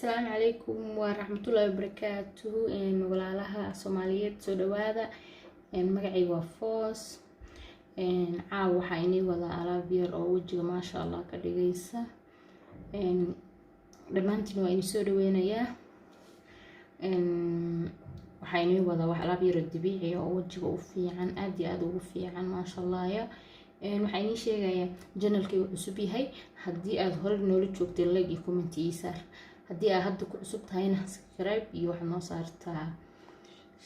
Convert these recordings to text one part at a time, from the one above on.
السلام عليكم ورحمة الله وبركاته. مقولالها صوماليات سودوادا مقعي وفوس عاو حيني ولا على بير أو وجه ما شاء الله كدقيسة دمانتين وين سودوينيا وحيني ولا على بير الدبيعي أو وجه وفي عن أدي وفي عن ما شاء الله يا waxaan sheegayaa channelkii uu cusub yahay hadii aad hore noola joogtay like iyo comment isar hadii aad hadda ku cusub tahayna subscribe iyo wax noo saartaa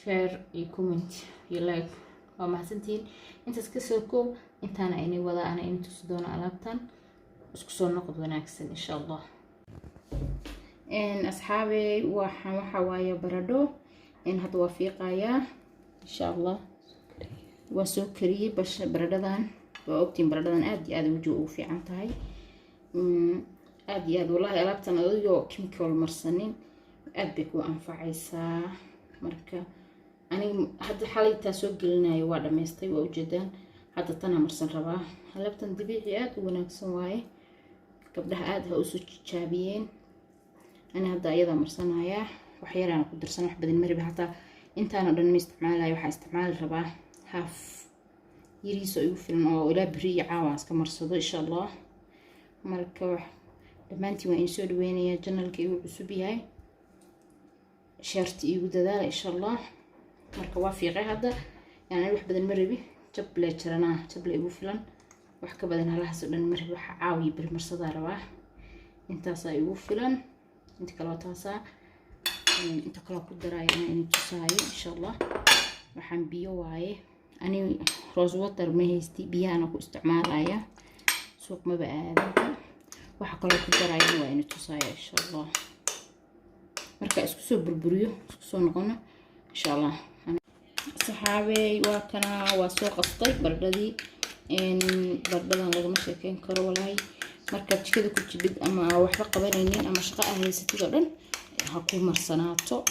share iyo comment iyo like waa mahadsantiin intaas ka soo koob intaana inay wada ana inta soo doona alaabtan isku soo noqod wanaagsan insha Allah asxaabay waxa waaye baradho hadda waa fiiqaya insha Allah waa soo kariyay baradhadan وأكتم بردان أدي وجوه في عنتهاي أدي والله ألعبتنا أديو كيميكال مرسنين أدبك وأنفعيسا مركا أنا هذا حالي تسوق لنا يوارد ميستي وجدا هذا تنا مرسن رباه ألعبتنا دبيعيات وناقصن واي قبلها أدها أسوق شابيين أنا هذا أيضا مرسنايا وحيرا أنا قدر سنة واحد بدل مربي حتى أنت أنا بدنا مستعملها يوحى استعمال رباه هاف يريسو يوفلن أو إلى بري عاواز كمرصدو إن شاء الله مركب دمانتي وين سود وين يا جنال كيو عصبي هاي شرط يود ذا إن شاء الله مركب وافي غير هذا يعني الواحد بدن مربي جب لي ترنا جب لي يوفلن وحكى بدن هلا حسب بدن مربي عاوي بالمرصدة رواه أنت صا يوفلن أنت كلا تاسا أنت كلا قدرة يعني أنت تصاي إن شاء الله وحن بيواي أنا روز ووتر ما هيستي بيانا كو استعمالها سوق ما بقى وحكى لك الدراية وين تصايا إن شاء الله مركا اسكسو بربريو اسكسو نقونا إن شاء الله صحابي وكنا وسوق الطيب برددي برددان لغا ما شاكين كرو ولاي مركا كده كنت بد أما وحبا قبانينين أما شقاء أهلي ستي قرن هكو مرساناتو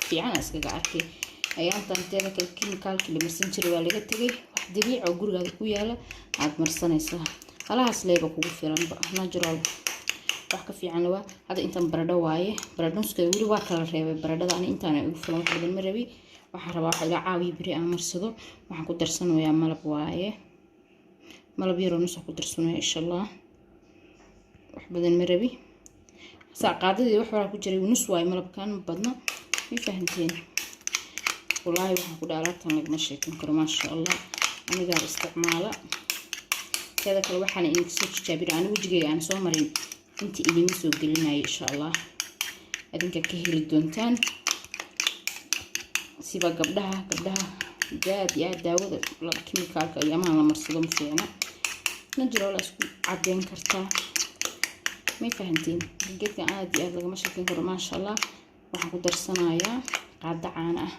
في عنا اسكاقا عاركي ayaantan teeda kale chemicalki la marsan jiray waa laga tagay wax dabiici oo gurigaada ku yaala aad marsanaysaa halahaas leeba kugu filan natural wax ka fiican waa hada intan baradho waaye baradhonska wali waa kala reebay baradhada ani intaan ugu filan wax badan ma rabi waxa rabaa wax ila caawiyo biri aan marsado waxaan ku darsanayaa malab waaye malab yar oo nus ku darsanayaa insha Allah wax badan ma rabi saaqadadii wax wara ku jiray nus waaye malabkan badna ma fahanteen والله waxaan ku dhaalaabtan lagama sheekin karo ma sha Allah aniga isticmaala kada kale waxaan in soo jabiro aan wajigay aan soo marin inta idin soo gelinay insha Allah adinka ka heli doontaan siba gabdhaha jaad ya daawada la chemicalka iyo ama la marsado ma fiicna natural isku cadeyn kartaa ma fahantiin geedka aad iyo aad lagama sheekin karo ma sha Allah waxaan ku darsanayaa qaada caan ah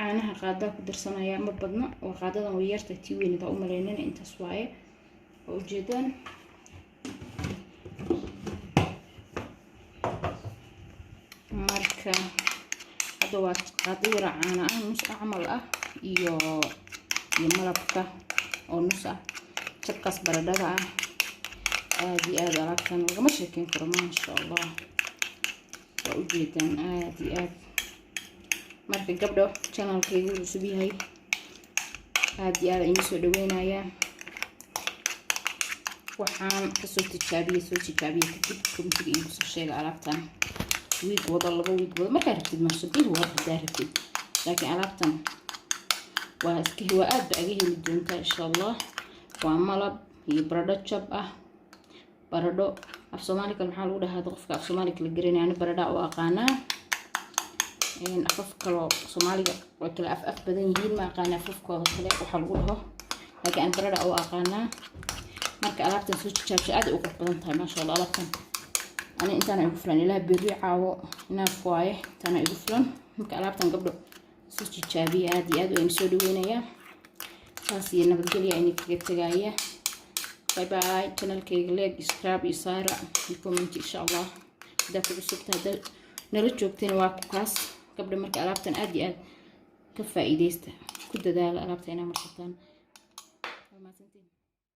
أنا قاعدة كدرسنا يا ما بدنا وقاعدة ويرت تيوين إذا أمرينا أنت سواي وجدا مركا أدوات قديرة أنا نص أعمل يو يمربكا أو نص تكس بردها هذه هذا لكن ومشي كين كرما إن شاء الله وجدا هذه marka gabdho channelkaygu cusub yahay aad iyo aad inoo soo dhaweynaya waxaan ka soo tijaabiyay kadib kumtiga igu soo sheegay alaabtan week wada laba week wada marka rabtid ma soo bii waa daartid laakiin alaabtan waa iska hiwa aad ba aga heli doontaa insha Allah waa malab iyo baradho jab ah baradho af Soomaaliga maxaa lagu dhahaa qofka af Soomaaliga la garanayna baradho oo aqaana أفف كلو سوماليا وكل أف بدن يجين ما قانا أفف كلو كله وحلوه لكن أنا برا أو أقانا مرك ألعب تنسوي تشابش أدي وقت بدن تاي ما شاء الله ألعب أنا إنت أنا يقفلن لا بريعة ونا فواي أنا يقفلن مرك ألعب تنقبله سوي تشابي أدي وين سودوينيا saasi nabadgelyo inay kaga tagaaya. باي باي. channelkayga like subscribe iyo saara iyo comment insha Allah. hadaa ku cusubtahay nala joogteen waa ku kaas gabdha marka alaabtan aad iyo aad ka faa'iideysta ku dadaala alaabta inaa marsataan.